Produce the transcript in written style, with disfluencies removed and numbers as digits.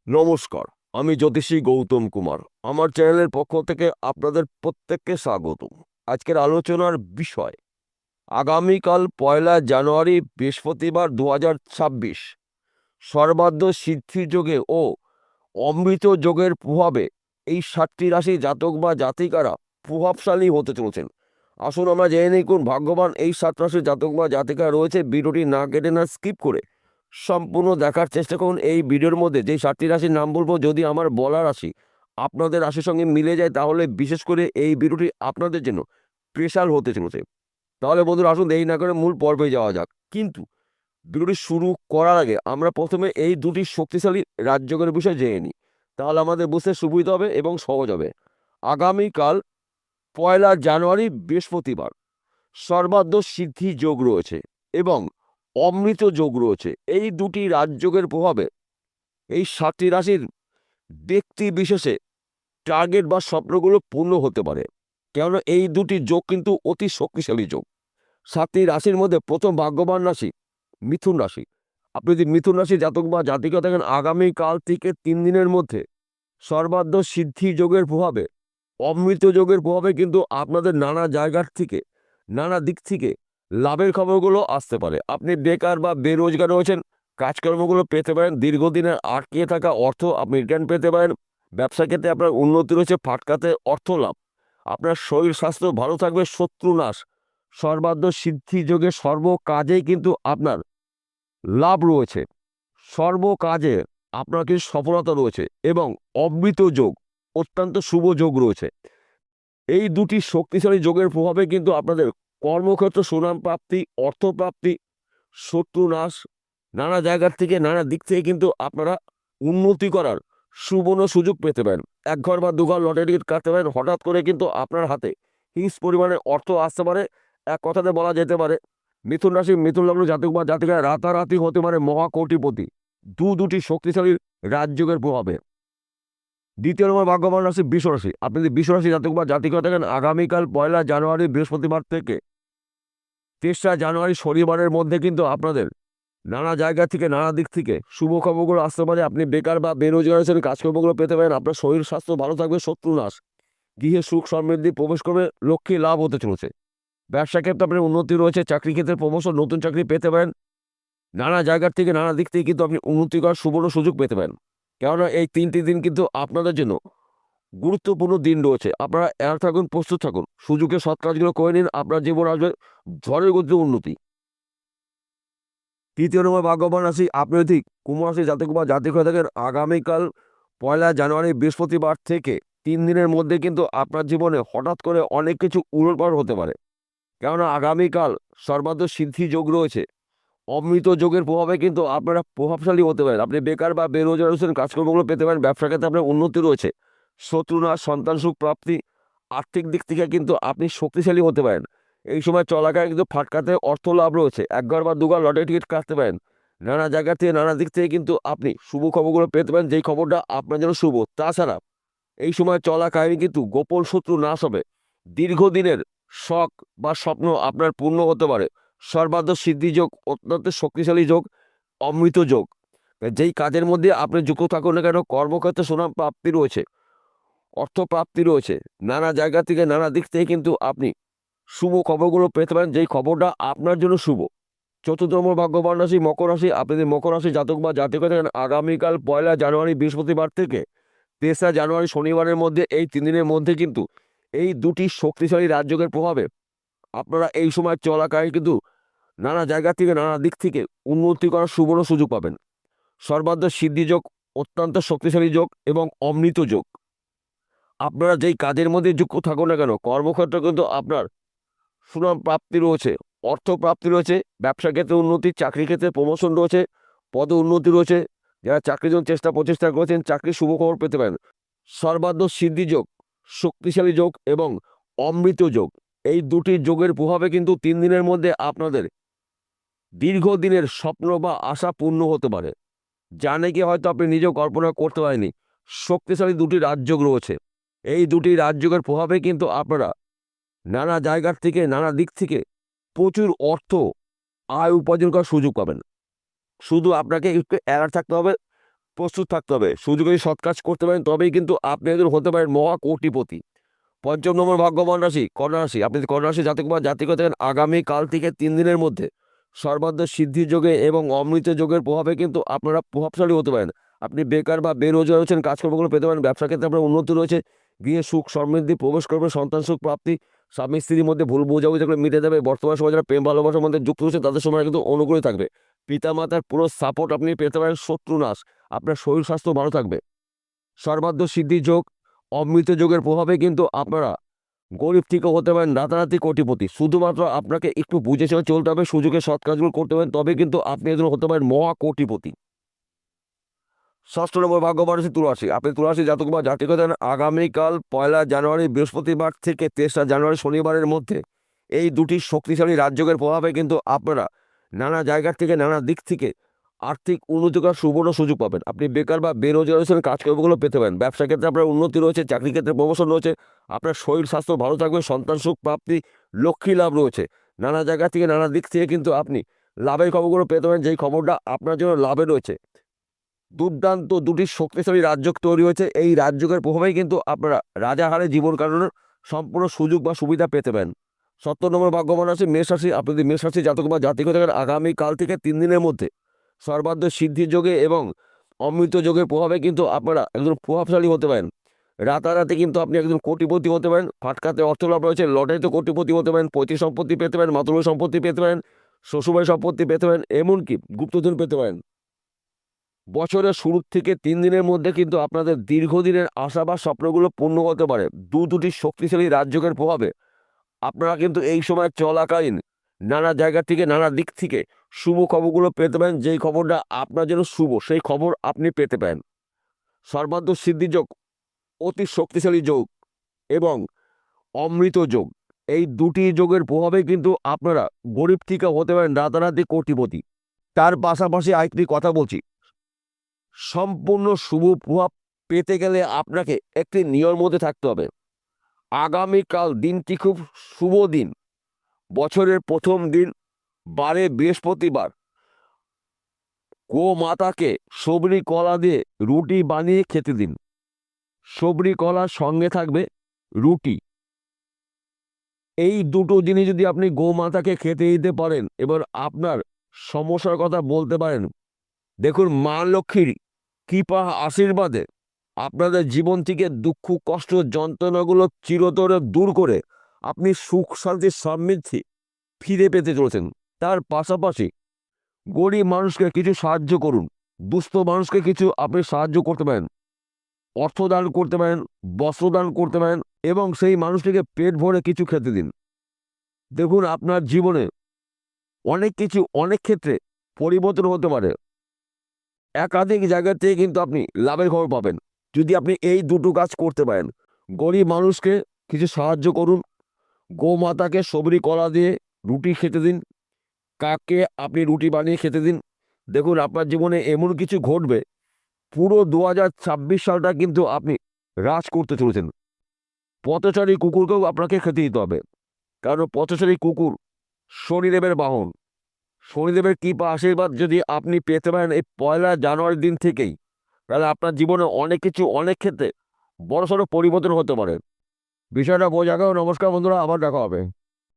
নমস্কার, আমি জ্যোতিষী গৌতম কুমার। আমার চ্যানেলের পক্ষ থেকে আপনাদের প্রত্যেককে স্বাগতম। আজকের আলোচনার বিষয় আগামীকাল 1লা জানুয়ারি বৃহস্পতিবার 2026 সর্বার্ধ সিদ্ধি যোগে ও অমৃত যোগের প্রভাবে এই 7টি রাশি জাতক বা জাতিকারা প্রভাবশালী হতে চলেছেন। আসুন আমরা জেনে নিই কোন ভাগ্যবান এই 7 রাশির জাতক বা জাতিকা রয়েছে। ভিডিওটি না কেটে না স্কিপ করে সম্পূর্ণ দেখার চেষ্টা করুন। এই ভিডিওর মধ্যে যেই 7টি রাশির নাম বলবো, যদি আমার বলা রাশি আপনাদের রাশির সঙ্গে মিলে যায় তাহলে বিশেষ করে এই ভিডিওটি আপনাদের জন্য স্পেশাল হতে চলেছে। তাহলে বন্ধুরা, আসুন দেরি না করে মূল পর্বে যাওয়া যাক। কিন্তু ভিডিওটি শুরু করার আগে আমরা প্রথমে এই দুটি শক্তিশালী রাজযোগের বিষয়ে জেনে নিই, তাহলে আমাদের বুঝতে সুবিধা হবে এবং সহজ হবে। আগামীকাল 1লা জানুয়ারি বৃহস্পতিবার সর্বার্ধ সিদ্ধি যোগ রয়েছে এবং অমৃত যোগ রয়েছে। এই দুটি রাজযোগের প্রভাবে এই 7টি রাশির ব্যক্তি বিশেষে টার্গেট বা স্বপ্নগুলো পূর্ণ হতে পারে, কেননা এই দুটি যোগ কিন্তু অতি শক্তিশালী যোগ। 7টি রাশির মধ্যে প্রথম ভাগ্যবান রাশি মিথুন রাশি। আপনি যদি মিথুন রাশি জাতক বা জাতিকা থাকেন, আগামীকাল থেকে 3 দিনের মধ্যে সর্বার্ধ সিদ্ধি যোগের প্রভাবে অমৃত যোগের প্রভাবে কিন্তু আপনাদের নানা জায়গার থেকে নানা দিক থেকে লাভের খবরগুলো আসতে পারে। আপনি বেকার বা বেরোজগার রয়েছেন, কাজকর্মগুলো পেতে পারেন। দীর্ঘদিনের আটকে থাকা অর্থ আপনি রিটার্ন পেতে পারেন। ব্যবসা ক্ষেত্রে আপনার উন্নতি রয়েছে, ফাটকাতে অর্থ লাভ। আপনার শরীর স্বাস্থ্য ভালো থাকবে, শত্রু নাশ। সর্বার্ধ সিদ্ধি যোগে সর্বকাজেই কিন্তু আপনার লাভ রয়েছে, সর্বকাজে আপনার কিন্তু সফলতা রয়েছে এবং অমৃত যোগ অত্যন্ত শুভ যোগ রয়েছে। এই দুটি শক্তিশালী যোগের প্রভাবে কিন্তু আপনাদের কর্মক্ষেত্র সুনাম প্রাপ্তি, অর্থপ্রাপ্তি, শত্রু নাশ, নানা জায়গার থেকে নানা দিক থেকে কিন্তু আপনারা উন্নতি করার সুবর্ণ সুযোগ পেতে পারেন। এক ঘর বা দুঘর লটারি টিকিট কাটতে পারেন। হঠাৎ করে কিন্তু আপনার হাতে হিউজ পরিমাণে অর্থ আসতে পারে। এক কথাতে বলা যেতে পারে মিথুন রাশি মিথুন লগ্ন জাতক বা জাতিকা রাতারাতি হতে পারে মহাকোটিপতি, দুটি শক্তিশালী রাজযোগের প্রভাবে। দ্বিতীয় নম্বর ভাগ্যবান রাশি বৃষ রাশি। আপনি যদি বৃষ রাশি জাতক বা জাতিকা থাকেন, আগামীকাল 1লা জানুয়ারি বৃহস্পতিবার থেকে 3রা জানুয়ারি শনিবারের মধ্যে কিন্তু আপনাদের নানা জায়গা থেকে নানা দিক থেকে শুভ খবরগুলো আসতে পারে। আপনি বেকার বা বেরোজগার আছেন, কাজকর্মগুলো পেতে পারেন। আপনার শরীর স্বাস্থ্য ভালো থাকবে, শত্রু নাশ। গৃহে সুখ সমৃদ্ধি প্রবেশ করবে, লক্ষ্মী লাভ হতে চলেছে। ব্যবসা ক্ষেত্রে আপনার উন্নতি রয়েছে, চাকরি ক্ষেত্রে প্রমোশন, নতুন চাকরি পেতে পারেন। নানা জায়গার থেকে নানা দিক থেকে কিন্তু আপনি উন্নতি করার সুবর্ণ সুযোগ পেতে পারেন। কেননা এই 3টি দিন কিন্তু আপনাদের জন্য গুরুত্বপূর্ণ দিন রয়েছে। আপনারা এর থাকুন, প্রস্তুত থাকুন, সুযোগে সৎ কাজগুলো করে নিন। আপনার জীবন আসবে ঝড়ের গতিতে উন্নতি। তৃতীয় নম্বর ভাগ্যবান রাশি আপনি যদি কুম্ভ রাশি জাতক বা জাতিক হয়ে থাকেন, আগামীকাল 1লা জানুয়ারি বৃহস্পতিবার থেকে 3 দিনের মধ্যে কিন্তু আপনার জীবনে হঠাৎ করে অনেক কিছু উলটপালট হতে পারে। কেননা আগামীকাল সর্বার্ধ সিদ্ধি যোগ রয়েছে, অমৃত যোগের প্রভাবে কিন্তু আপনারা প্রভাবশালী হতে পারেন। আপনি বেকার বা বেরোজগার রয়েছেন, কাজকর্মগুলো পেতে পারেন। ব্যবসা ক্ষেত্রে আপনার উন্নতি রয়েছে, শত্রুনাশ, সন্তান সুখ প্রাপ্তি। আর্থিক দিক থেকে কিন্তু আপনি শক্তিশালী হতে পারেন। এই সময় চলাকালীন কিন্তু ফাটকাতে অর্থ লাভ রয়েছে। এক ঘর বা দুঘর লটারি টিকিট কাটতে পারেন। নানা জায়গা থেকে নানা দিক থেকে কিন্তু আপনি শুভ খবরগুলো পেতে পারেন, যেই খবরটা আপনার জন্য শুভ। তাছাড়া এই সময় চলাকালীন কিন্তু গোপন শত্রু নাশ হবে। দীর্ঘদিনের শখ বা স্বপ্ন আপনার পূর্ণ হতে পারে। সর্বার্ধ সিদ্ধি যোগ অত্যন্ত শক্তিশালী যোগ, অমৃত যোগ। যেই কাজের মধ্যে আপনি যুক্ত থাকুন না কেন, কর্মক্ষেত্রে সুনাম প্রাপ্তি রয়েছে, অর্থপ্রাপ্তি রয়েছে। নানা জায়গা থেকে নানা দিক থেকে কিন্তু আপনি শুভ খবরগুলো পেতে পারেন, যেই খবরটা আপনার জন্য শুভ। চতুর্থ নম্বর ভাগ্যবান রাশি মকর রাশি। আপনি যদি মকর রাশি জাতক বা জাতিকা থাকেন, আগামীকাল 1লা জানুয়ারি বৃহস্পতিবার থেকে 3রা জানুয়ারি শনিবারের মধ্যে এই 3 দিনের মধ্যে কিন্তু এই দুটি শক্তিশালী রাজযোগের প্রভাবে আপনারা এই সময় চলাকালীন কিন্তু নানা জায়গা থেকে নানা দিক থেকে উন্নতি করার সুবর্ণ সুযোগ পাবেন। সর্বার্ধ সিদ্ধি যোগ অত্যন্ত শক্তিশালী যোগ এবং অমৃত যোগ। আপনারা যেই কাজের মধ্যে যুক্ত থাকুন না কেন, কর্মক্ষেত্রে কিন্তু আপনার সুনাম প্রাপ্তি রয়েছে, অর্থ প্রাপ্তি রয়েছে। ব্যবসা ক্ষেত্রে উন্নতি, চাকরি ক্ষেত্রে প্রমোশন রয়েছে, পদ উন্নতি রয়েছে। যারা চাকরির জন্য প্রচেষ্টা করেছেন, চাকরির শুভ খবর পেতে পারেন। সর্বার্ধ সিদ্ধি যোগ, শক্তিশালী যোগ এবং অমৃত যোগ, এই দুটি যোগের প্রভাবে কিন্তু 3 দিনের মধ্যে আপনাদের দীর্ঘদিনের স্বপ্ন বা আশা পূর্ণ হতে পারে, যা নাকি হয়তো আপনি নিজেও কল্পনা করতে পারেননি। শক্তিশালী দুটি রাজযোগ রয়েছে। এই দুটি রাজযোগের প্রভাবে কিন্তু আপনারা নানা জায়গার থেকে নানা দিক থেকে প্রচুর অর্থ আয় উপার্জন করার সুযোগ পাবেন। শুধু আপনাকে একটু অ্যালার্ট থাকতে হবে, প্রস্তুত থাকতে হবে। সুযোগে সৎ কাজ করতে পারেন তবেই কিন্তু আপনি একজন হতে পারেন মহা কোটিপতি। পঞ্চম নম্বর ভাগ্যবান রাশি কন্যা রাশি। আপনি যদি কন্যা রাশি জাতক বা জাতিকা থাকেন, আগামীকাল থেকে 3 দিনের মধ্যে সর্বাধ্য সিদ্ধি যোগে এবং অমৃত যোগের প্রভাবে কিন্তু আপনারা প্রভাবশালী হতে পারেন। আপনি বেকার বা বেরোজগার রয়েছেন, কাজকর্মগুলো পেতে পারেন। ব্যবসা ক্ষেত্রে আপনার উন্নতি রয়েছে। গৃহে সুখ সমৃদ্ধি প্রবেশ করবে, সন্তান সুখ প্রাপ্তি, স্বামী স্ত্রীর মধ্যে ভুল বোঝাবুঝি থাকলে মিটে যাবে। বর্তমান সময় যারা প্রেম ভালোবাসার মধ্যে যুক্ত হচ্ছে তাদের সময় কিন্তু অনুকূলে থাকবে। পিতামাতার পুরো সাপোর্ট আপনি পেতে পারেন। শত্রু নাশ, আপনার শরীর স্বাস্থ্য ভালো থাকবে। সর্বাধ্য সিদ্ধি যোগ, অমৃত যোগের প্রভাবে কিন্তু আপনারা গরিব থেকে হতে পারেন রাতারাতি কোটিপতি। শুধুমাত্র আপনাকে একটু বুঝে শুনে চলতে হবে, সুযোগে সৎ কাজগুলো করতে পারেন তবে কিন্তু আপনি একজন হতে পারেন মহা কোটিপতি। ষষ্ঠ নম্বর ভাগ্যবান রাশি তুলা রাশি। আপনি তুলা রাশি জাতক বা জাতিকা থাকেন, আগামীকাল 1 জানুয়ারি বৃহস্পতিবার থেকে 3রা জানুয়ারি শনিবারের মধ্যে এই দুটি শক্তিশালী রাজযোগের প্রভাবে কিন্তু আপনারা নানা জায়গা থেকে নানা দিক থেকে আর্থিক উন্নতি করার সুবর্ণ সুযোগ পাবেন। আপনি বেকার বা বেরোজগার রয়েছেন, কাজকর্মগুলো পেতে পারেন। ব্যবসা ক্ষেত্রে আপনার উন্নতি রয়েছে, চাকরি ক্ষেত্রে প্রমোশন রয়েছে, আপনার শরীর স্বাস্থ্য ভালো থাকবে, সন্তান সুখ প্রাপ্তি, লক্ষ্মী লাভ রয়েছে। নানা জায়গা থেকে নানা দিক থেকে কিন্তু আপনি লাভের খবরগুলো পেতে পারেন, যেই খবরটা আপনার জন্য লাভে রয়েছে। দুর্দান্ত দুটি শক্তিশালী রাজযোগ তৈরি হয়েছে। এই রাজযোগের প্রভাবেই কিন্তু আপনারা রাজাহারে জীবন কাটানোর সম্পূর্ণ সুযোগ বা সুবিধা পেতে পারেন। 70 নম্বর ভাগ্যবান রাশি মেষ রাশি। আপনি যদি মেষ রাশি জাতক বা জাতিক থাকেন, আগামীকাল থেকে 3 দিনের মধ্যে সর্বাধ্য সিদ্ধির যোগে এবং অমৃত যোগের প্রভাবে কিন্তু আপনারা একজন প্রভাবশালী হতে পারেন। রাতারাতি কিন্তু আপনি একজন কোটিপতি হতে পারেন। ফাটকাতে অর্থ লাভ রয়েছে, লটারিতে কোটিপতি হতে পারেন, পৈতৃক সম্পত্তি পেতে পারেন, মাতৃ সম্পত্তি পেতে পারেন, শ্বশুরবাড়ি সম্পত্তি পেতে পারেন, এমনকি গুপ্তধন পেতে পারেন। বছরের শুরু থেকে 3 দিনের মধ্যে কিন্তু আপনাদের দীর্ঘদিনের আশা বা স্বপ্নগুলো পূর্ণ হতে পারে। দুটি শক্তিশালী রাজযোগের প্রভাবে আপনারা কিন্তু এই সময় চলাকালীন নানা জায়গা থেকে নানা দিক থেকে শুভ খবরগুলো পেতে পারেন। যেই খবরটা আপনার জন্য শুভ সেই খবর আপনি পেতে পারেন। সর্বাধ্য সিদ্ধি যোগ, অতি শক্তিশালী যোগ এবং অমৃত যোগ, এই দুটি যোগের প্রভাবে কিন্তু আপনারা গরিব থেকে হতে পারেন রাতারাতি কোটিপতি। তার পাশাপাশি আরেকটি কথা বলছি, সম্পূর্ণ শুভ প্রভাব পেতে গেলে আপনাকে একটি নিয়মের মধ্যে থাকতে হবে। আগামীকাল দিনটি খুব শুভ দিন, বছরের প্রথম দিন, বারে বৃহস্পতিবার। গোমাতাকে সবরি কলা দিয়ে রুটি বানিয়ে খেতে দিন। সবরি কলার সঙ্গে থাকবে রুটি। এই দুটো জিনিস যদি আপনি গোমাতাকে খেতে দিতে পারেন এবার আপনার সমস্যার কথা বলতে পারেন, দেখুন মা লক্ষ্মীর কৃপা আশীর্বাদে আপনাদের জীবন থেকে দুঃখ কষ্ট যন্ত্রণাগুলো চিরতরে দূর করে আপনি সুখ শান্তি সমৃদ্ধি ফিরে পেতে চলেছেন। তার পাশাপাশি গরিব মানুষকে কিছু সাহায্য করুন, দুস্থ মানুষকে কিছু আপনি সাহায্য করতে পারেন, অর্থদান করতে পারেন, বস্ত্রদান করতে পারেন এবং সেই মানুষটিকে পেট ভরে কিছু খেতে দিন। দেখুন আপনার জীবনে অনেক কিছু অনেক ক্ষেত্রে পরিবর্তন হতে পারে। একাধিক জায়গা থেকে কিন্তু আপনি লাভের খবর পাবেন যদি আপনি এই দুটো কাজ করতে পারেন। গরিব মানুষকে কিছু সাহায্য করুন, গোমাতাকে সবরি কলা দিয়ে রুটি খেতে দিন, কাককে আপনি রুটি বানিয়ে খেতে দিন। দেখুন আপনার জীবনে এমন কিছু ঘটবে, পুরো 2026 সালটা কিন্তু আপনি রাজ করতে চলেছেন। পথচারী কুকুরকেও আপনাকে খেতে দিতে হবে, কারণ পথচারী কুকুর শনিদেবের বাহন। শনিদেবের কৃপা আশীর্বাদ যদি আপনি পেতে পারেন এই 1 জানুয়ারির দিন থেকেই, তাহলে আপনার জীবনে অনেক কিছু অনেক ক্ষেত্রে বড়সড় পরিবর্তন হতে পারে। বিষয়টা বোঝা গেল। নমস্কার বন্ধুরা, আবার দেখা হবে।